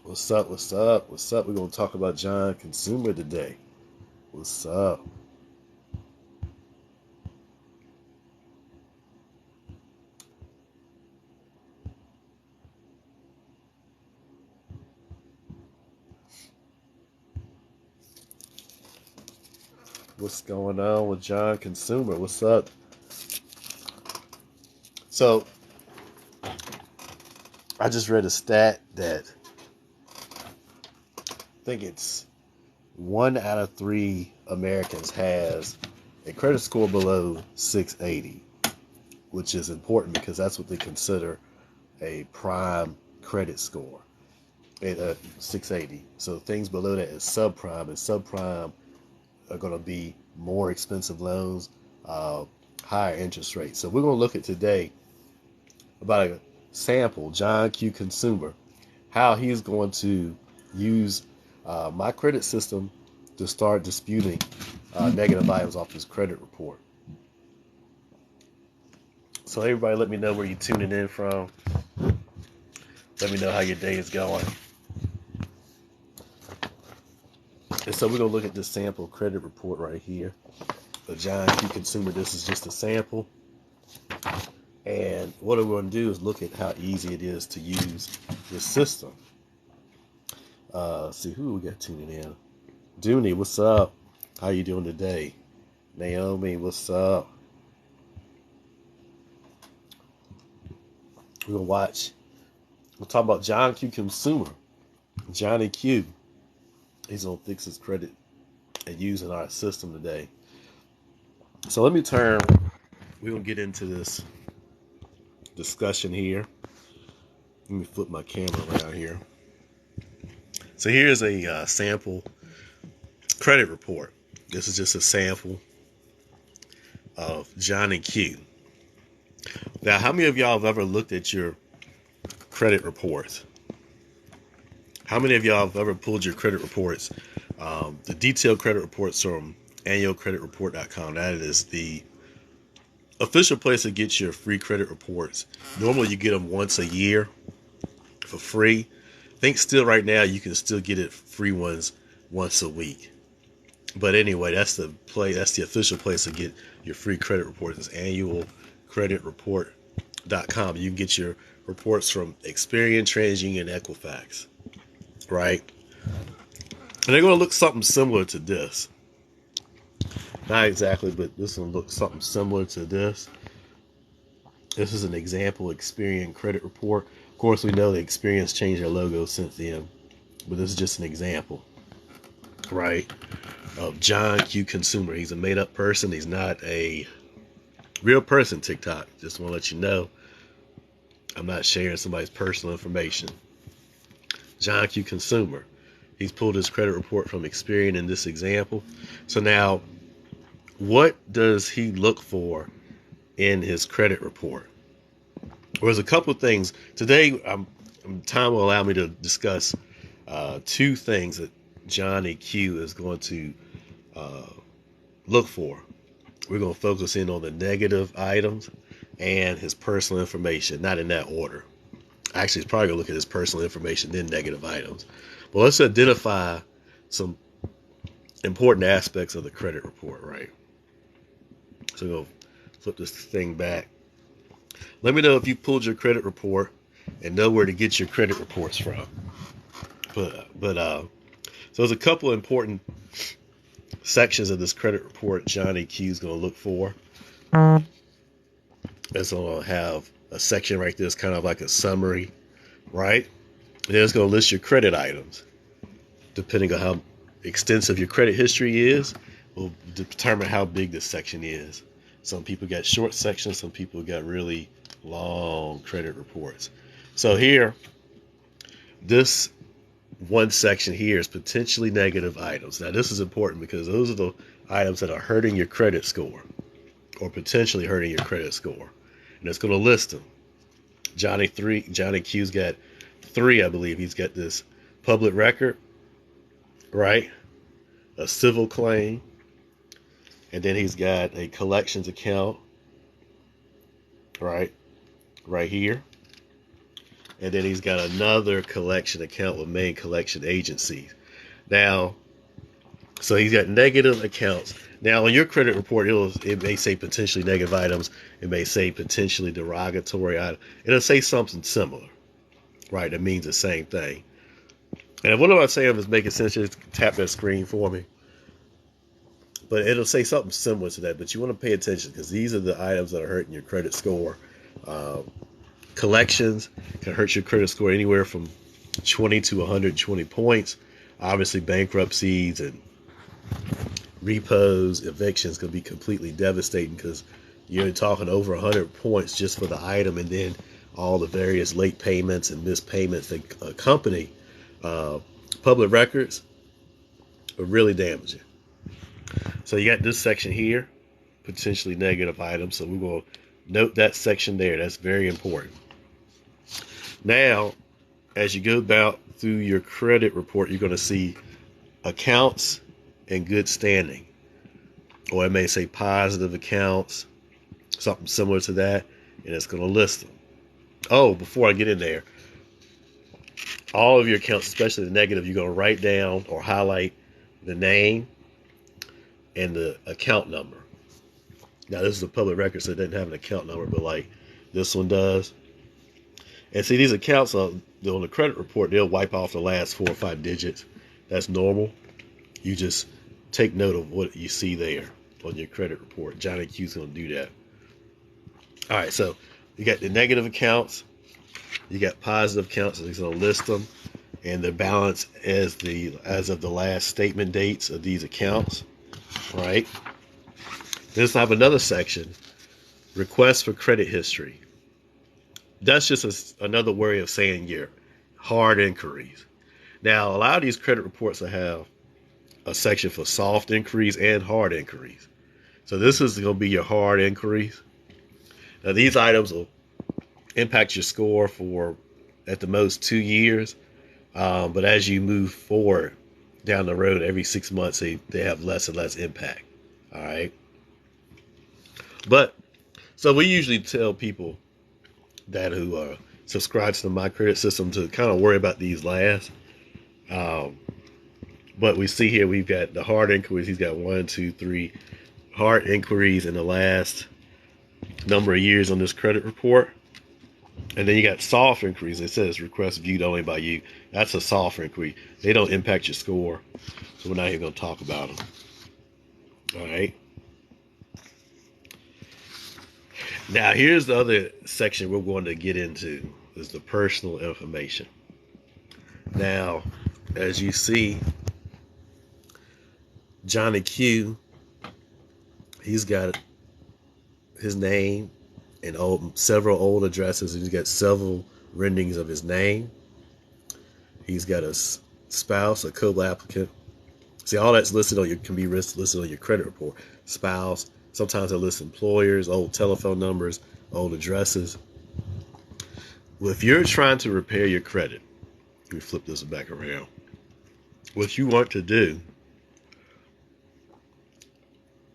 What's up? What's up? What's up? We're going to talk about John Consumer today. What's up? What's going on with John Consumer? What's up? So, I just read a stat that I think it's 1 out of 3 Americans has a credit score below 680, which is important because that's what they consider a prime credit score at 680. So things below that is subprime, and subprime are going to be more expensive loans, uh, higher interest rates. So we're going to look at today about a sample, John Q. Consumer, how he's going to use my credit system to start disputing negative items off his credit report. So everybody, let me know where you're tuning in from. Let me know how your day is going. And so we're going to look at this sample credit report right here. The John Q. Consumer, this is just a sample. And what we're going to do is look at how easy it is to use this system. See who we got tuning in. Dooney, what's up? How you doing today? Naomi, what's up? We're going to watch. We'll talk about John Q. Consumer. Johnny Q. He's going to fix his credit and using our system today. So let me turn. We're going to get into this discussion here. Let me flip my camera around here. So here's a sample credit report. This is just a sample of Johnny Q. Now, how many of y'all have ever looked at your credit reports? How many of y'all have ever pulled your credit reports? The detailed credit reports from annualcreditreport.com. That is the official place to get your free credit reports. Normally you get them once a year for free. I think still right now you can still get it free ones once a week. But anyway, that's the official place to get your free credit reports. It's annualcreditreport.com. You can get your reports from Experian, TransUnion, and Equifax. Right? And they're going to look something similar to this. Not exactly, but this will look something similar to this. This is an example Experian credit report. Of course, we know that Experian's changed their logo since then, but this is just an example, right, of John Q. Consumer. He's a made-up person. He's not a real person, TikTok. Just want to let you know, I'm not sharing somebody's personal information. John Q. Consumer. He's pulled his credit report from Experian in this example. So now, what does he look for in his credit report? Well, there's a couple of things. Today, time will allow me to discuss 2 things that Johnny Q is going to look for. We're going to focus in on the negative items and his personal information, not in that order. Actually, he's probably going to look at his personal information, then negative items. But let's identify some important aspects of the credit report, right? So we'll flip this thing back. Let me know if you pulled your credit report and know where to get your credit reports from. So there's a couple of important sections of this credit report Johnny Q is going to look for. It's going to have a section right there, it's kind of like a summary, right? And then it's going to list your credit items. Depending on how extensive your credit history is, will determine how big this section is. Some people got short sections, some people got really long credit reports. So here, this one section here is potentially negative items. Now this is important because those are the items that are hurting your credit score or potentially hurting your credit score. And it's going to list them. Johnny Q's got 3, I believe. He's got this public record, right? A civil claim. And then he's got a collections account, right here. And then he's got another collection account with main collection agencies. Now, so he's got negative accounts. Now, on your credit report, it may say potentially negative items. It may say potentially derogatory items. It'll say something similar, right? That means the same thing. And what am I saying is making sense? Just tap that screen for me. But it'll say something similar to that. But you want to pay attention because these are the items that are hurting your credit score. Collections can hurt your credit score anywhere from 20 to 120 points. Obviously, bankruptcies and repos, evictions can be completely devastating because you're talking over 100 points just for the item, and then all the various late payments and missed payments that accompany public records are really damaging. So you got this section here, potentially negative items. So we're going to note that section there. That's very important. Now, as you go about through your credit report, you're going to see accounts in good standing. Or it may say positive accounts, something similar to that, and it's going to list them. Oh, before I get in there, all of your accounts, especially the negative, you're going to write down or highlight the name and the account number. Now, this is a public record, so it doesn't have an account number, but like this one does. And see, these accounts on the credit report, they'll wipe off the last 4 or 5 digits. That's normal. You just take note of what you see there on your credit report. Johnny Q's going to do that. All right, so you got the negative accounts. You got positive accounts, so he's going to list them. And the balance as of the last statement dates of these accounts. Right? Then I have another section, requests for credit history. That's just another way of saying your hard inquiries. Now, a lot of these credit reports will have a section for soft inquiries and hard inquiries. So this is going to be your hard inquiries. Now, these items will impact your score for at the most 2 years. But as you move forward down the road, every 6 months, they have less and less impact. All right. But so we usually tell people that who are subscribed to the Mycredit system to kind of worry about these last. But we see here we've got the hard inquiries. He's got 1, 2, 3 hard inquiries in the last number of years on this credit report. And then you got soft inquiries. It says requests viewed only by you. That's a soft inquiry. They don't impact your score. So we're not even going to talk about them. All right. Now, here's the other section we're going to get into is the personal information. Now, as you see, Johnny Q, he's got his name and several old addresses. He's got several renderings of his name. He's got a spouse, a co-applicant. See, all that's listed can be listed on your credit report. Spouse. Sometimes they list employers, old telephone numbers, old addresses. Well, if you're trying to repair your credit, let me flip this back around. What you want to do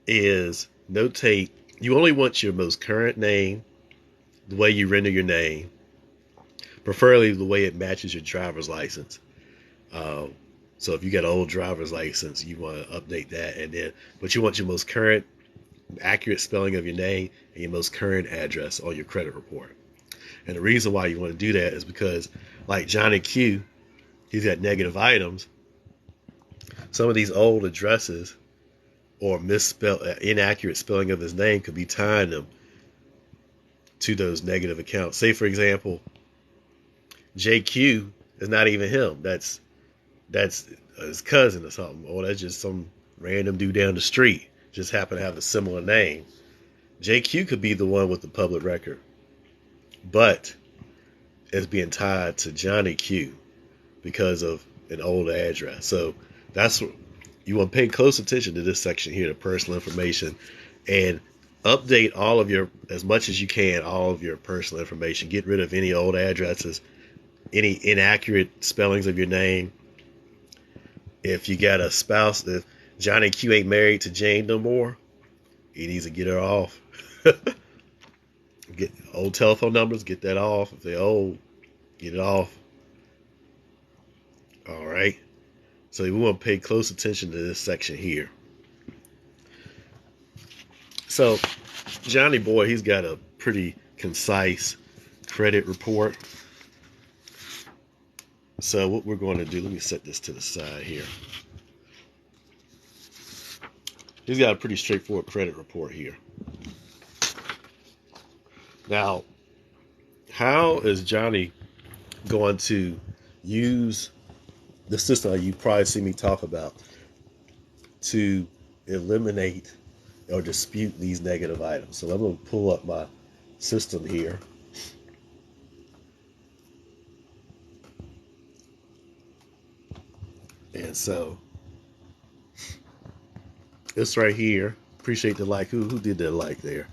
is notate, you only want your most current name, the way you render your name, preferably the way it matches your driver's license. So if you got an old driver's license, you want to update that, but you want your most current, accurate spelling of your name and your most current address on your credit report. And the reason why you want to do that is because, like Johnny Q, he's got negative items. Some of these old addresses or inaccurate spelling of his name could be tying them to those negative accounts. Say, for example, JQ is not even him. That's his cousin or something, or that's just some random dude down the street. Just happen to have a similar name. JQ could be the one with the public record, but it's being tied to Johnny Q because of an old address. So that's what you want to pay close attention to this section here, the personal information, and update all of your, as much as you can, all of your personal information. Get rid of any old addresses, any inaccurate spellings of your name. If you got a spouse, if Johnny Q ain't married to Jane no more, he needs to get her off. Get old telephone numbers, get that off if they're old. Get it off. All right. So we want to pay close attention to this section here. So Johnny Boy, he's got a pretty concise credit report. So what we're going to do, let me set this to the side here. He's got a pretty straightforward credit report here. Now, how is Johnny going to use the system that you probably see me talk about to eliminate or dispute these negative items? So I'm going to pull up my system here. And so this right here, appreciate the like. Who did that like there?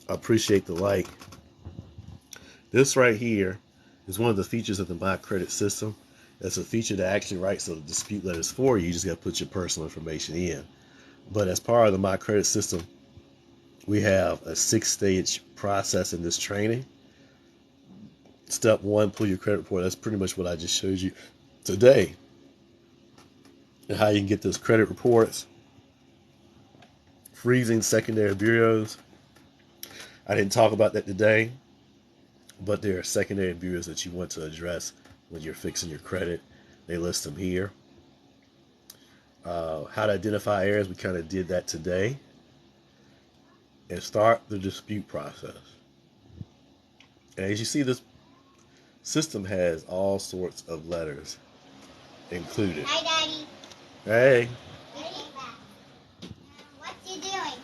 I appreciate the like. This right here is one of the features of the Mycredit system. That's a feature that actually writes the dispute letters for you. You just got to put your personal information in. But as part of the Mycredit system, we have a 6-stage process in this training. Step 1, pull your credit report. That's pretty much what I just showed you today. And how you can get those credit reports. Freezing secondary bureaus. I didn't talk about that today, but there are secondary bureaus that you want to address when you're fixing your credit. They list them here. How to identify errors, we kind of did that today. And start the dispute process. And as you see, this system has all sorts of letters included. Hi, Daddy. Hey. What you doing?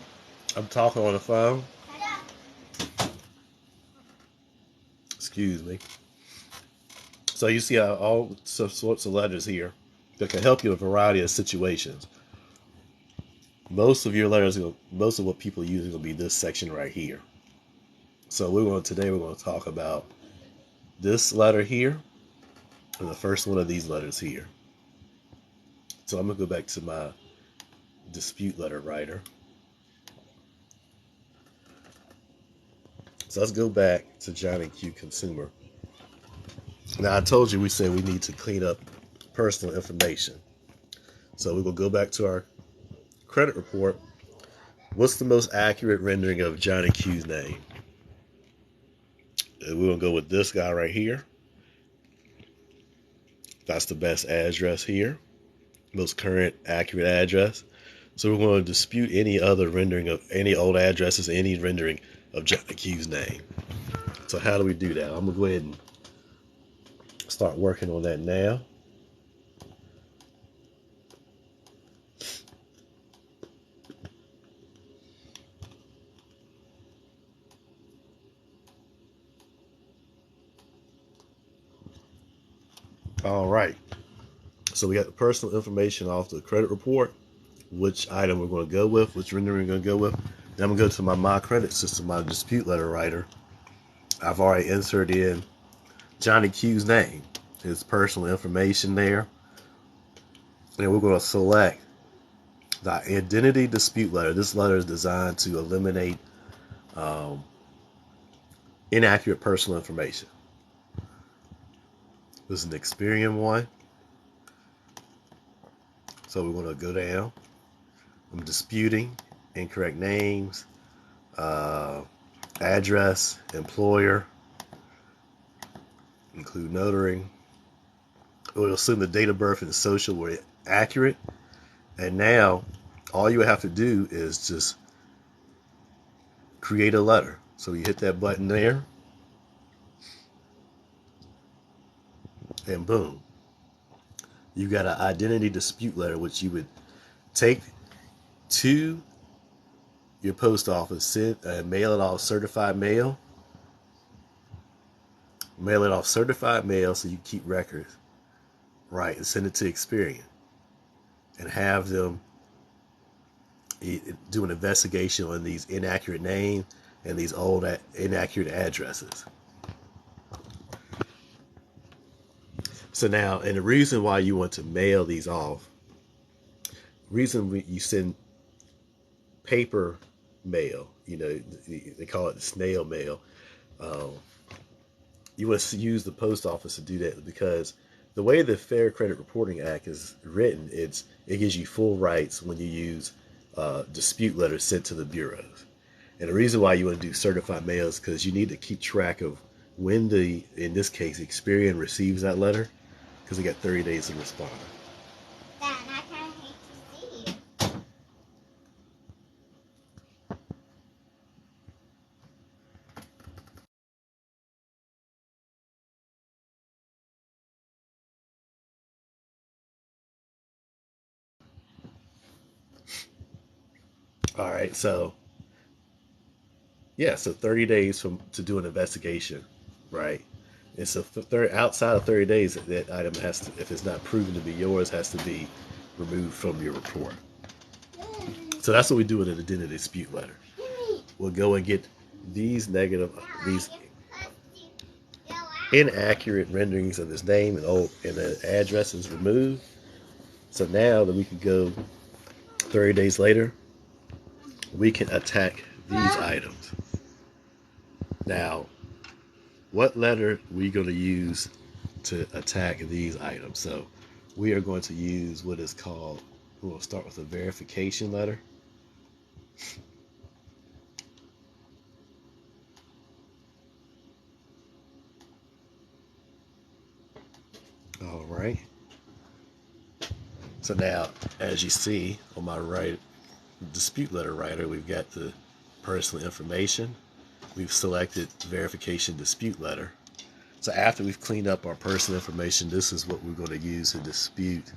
I'm talking on the phone. Excuse me. So you see all sorts of letters here that can help you in a variety of situations. Most of your letters, most of what people use is going to be this section right here. So today we're going to talk about this letter here and the first one of these letters here. So I'm going to go back to my dispute letter writer. So let's go back to Johnny Q Consumer. Now I told you we said we need to clean up personal information. So we're going to go back to our credit report. What's the most accurate rendering of Johnny Q's name? And we're going to go with this guy right here. That's the best address here. Most current accurate address. So we're going to dispute any other rendering of any old addresses, any rendering of Johnny Q's name. So how do we do that? I'm going to go ahead and start working on that now. All right. So we got the personal information off the credit report, which item we're going to go with, which rendering we're going to go with. Then I'm going to go to my Mycredit system, my dispute letter writer. I've already inserted in Johnny Q's name, his personal information there. And we're going to select the identity dispute letter. This letter is designed to eliminate inaccurate personal information. This is an Experian one. So we're going to go down. I'm disputing incorrect names, address, employer, include notary. We'll assume the date of birth and social were accurate. And now all you have to do is just create a letter. So you hit that button there. And boom. You got an identity dispute letter, which you would take to your post office, mail it off certified mail. Mail it off certified mail so you keep records. Right, and send it to Experian. And have them do an investigation on these inaccurate names and these old inaccurate addresses. So now, and the reason why you want to mail these off, reason you send paper mail, they call it the snail mail. you want to use the post office to do that, because the way the Fair Credit Reporting Act is written, it gives you full rights when you use dispute letters sent to the bureaus. And the reason why you want to do certified mail is because you need to keep track of when in this case, Experian receives that letter, because they got 30 days to respond. Dad, I kind of hate to see you. All right, so yeah, so 30 days to do an investigation, right? And so outside of 30 days, that item has to, if it's not proven to be yours, has to be removed from your report. So that's what we do with an identity dispute letter. We'll go and get these inaccurate renderings of his name and the address is removed. So now that we can go 30 days later, we can attack these items. Now, what letter are we going to use to attack these items? So we are going to use what is called, we'll start with a verification letter. All right. So now, as you see on my right, dispute letter writer, we've got the personal information. We've selected verification dispute letter. So after we've cleaned up our personal information, this is what we're going to use to dispute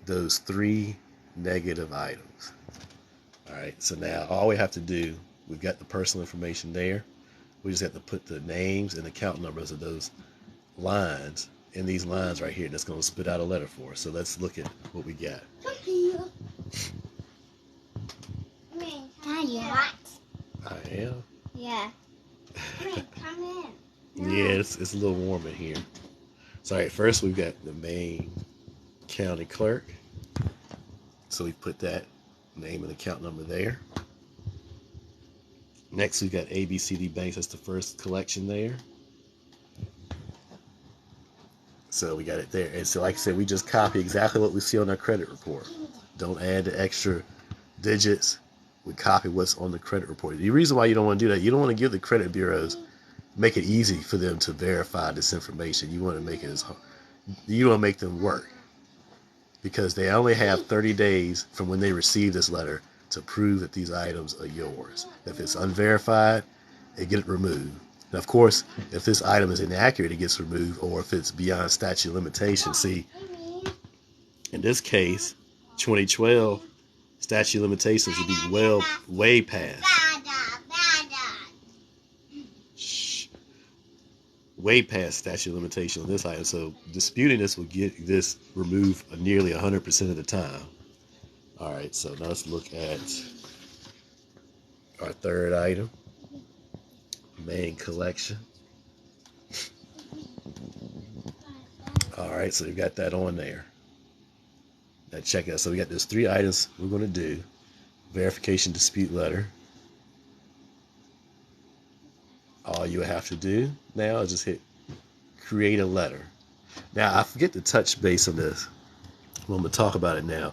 those 3 negative items. All right, so now all we have to do, we've got the personal information there. We just have to put the names and account numbers of those lines in these lines right here. That's going to spit out a letter for us. So let's look at what we got. Are you hot? I am. Yeah. Come in. No. Yeah, it's a little warm in here. So, all right, first we've got the main county clerk. So we put that name and account number there. Next, we've got ABCD Banks. That's the first collection there. So we got it there. And so, like I said, we just copy exactly what we see on our credit report. Don't add the extra digits. We copy what's on the credit report. The reason why you don't want to do that, you don't want to give the credit bureaus, make it easy for them to verify this information. You want to make it as hard. You want to make them work, because they only have 30 days from when they receive this letter to prove that these items are yours. If it's unverified, they get it removed. Now, of course, if this item is inaccurate, it gets removed, or if it's beyond statute of limitations. See, in this case, 2012, statute of limitations would be way past. Way past statute of limitation on this item. So disputing this will get this removed nearly 100% of the time. All right, so now let's look at our third item, main collection. All right, so we've got that on there. Now check it out. So we got those 3 items we're going to do. Verification dispute letter. All you have to do now is just hit create a letter. Now, I forget to touch base on this. Well, I'm going to talk about it now.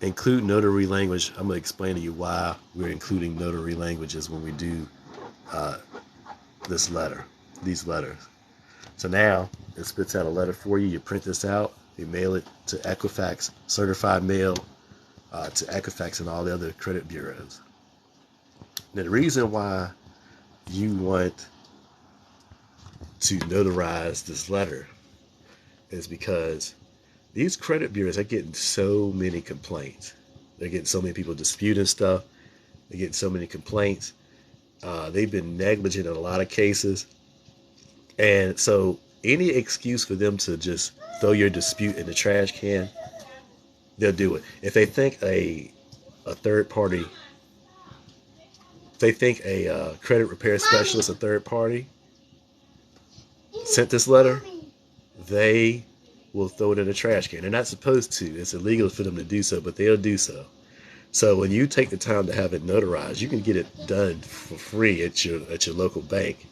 Include notary language. I'm going to explain to you why we're including notary languages when we do these letters. So now it spits out a letter for you. You print this out. You mail it to Equifax, certified mail to Equifax and all the other credit bureaus. Now, the reason why you want to notarize this letter is because these credit bureaus are getting so many complaints. They're getting so many people disputing stuff. They're getting so many complaints. They've been negligent in a lot of cases. And so any excuse for them to just throw your dispute in the trash can, they'll do it. If they think a third party, if they think a credit repair specialist, a third party, sent this letter, they will throw it in the trash can. They're not supposed to. It's illegal for them to do so, but they'll do so. So when you take the time to have it notarized, you can get it done for free at your local bank.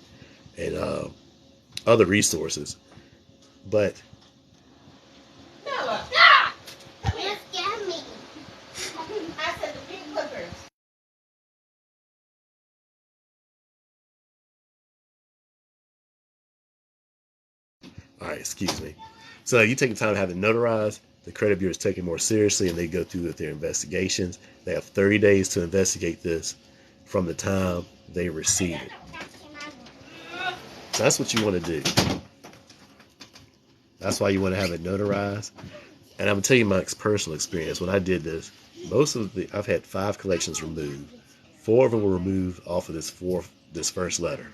and other resources. But Noah, you scared me. I said the big clippers. all right, excuse me. So you take the time to have it notarized. The credit bureau is taking it more seriously, and they go through with their investigations. They have 30 days to investigate this from the time they receive it. So that's what you want to do. That's why you want to have it notarized. And I'm gonna tell you my personal experience. When I did this, I've had 5 collections removed. 4 of them were removed off of this first letter.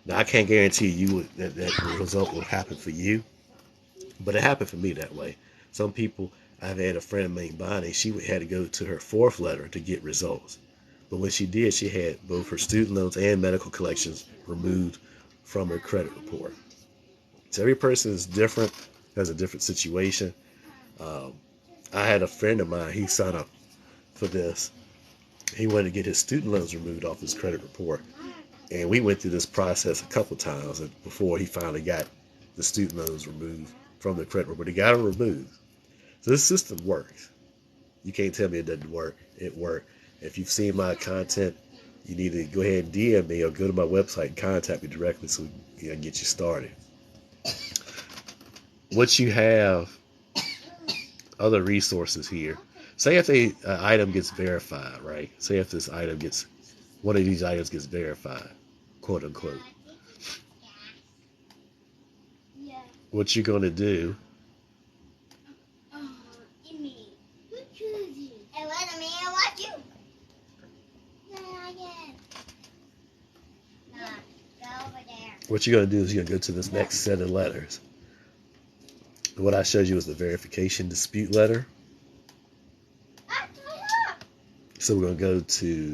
Now I can't guarantee you that the result will happen for you, but it happened for me that way. Some people, I've had a friend named Bonnie. She had to go to her 4th letter to get results. But when she did, she had both her student loans and medical collections removed from her credit report. So every person is different, has a different situation. I had a friend of mine, he signed up for this. He wanted to get his student loans removed off his credit report. And we went through this process a couple times before he finally got the student loans removed from the credit report. He got them removed. So this system works. You can't tell me it doesn't work. It worked. If you've seen my content, you need to go ahead and DM me or go to my website and contact me directly so we can get you started. What you have, other resources here. Say if an item gets verified, right? Say if one of these items gets verified, quote unquote. What you're going to do, what you're going to do is you're going to go to this next set of letters. What I showed you was the verification dispute letter. So we're going to go to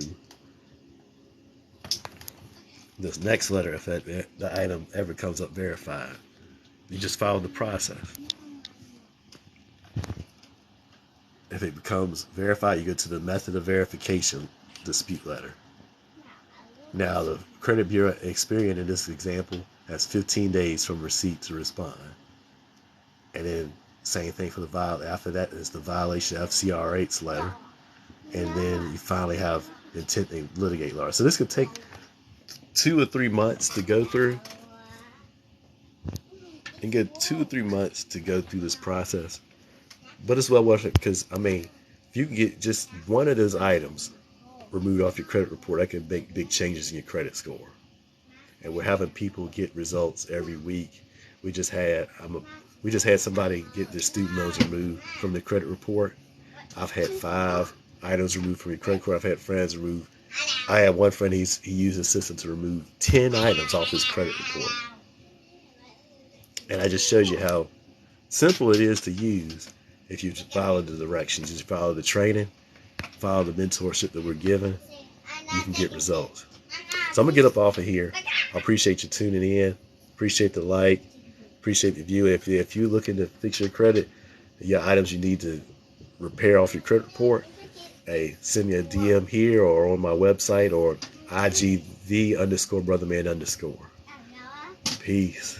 this next letter if the item ever comes up verified. You just follow the process. If it becomes verified, you go to the method of verification dispute letter. Now, the credit bureau Experian in this example has 15 days from receipt to respond. And then same thing for after that is the violation FCR8's letter. And then you finally have intent to litigate law. So this could take 2 or 3 months to go through. And get 2 or 3 months to go through this process. But it's well worth it because, I mean, if you can get just one of those items removed off your credit report, that can make big changes in your credit score. And we're having people get results every week. We just had somebody get their student loans removed from their credit report. I've had 5 items removed from your credit report. I've had friends remove. I had one friend, he used a system to remove 10 items off his credit report. And I just showed you how simple it is to use if you follow the directions, you follow the training, follow the mentorship that we're given, you can get results. So I'm going to get up off of here. I appreciate you tuning in. Appreciate the like. Appreciate the view. If you're looking to fix your credit, your items you need to repair off your credit report, hey, send me a DM here or on my website or IGV_brotherman_. Peace.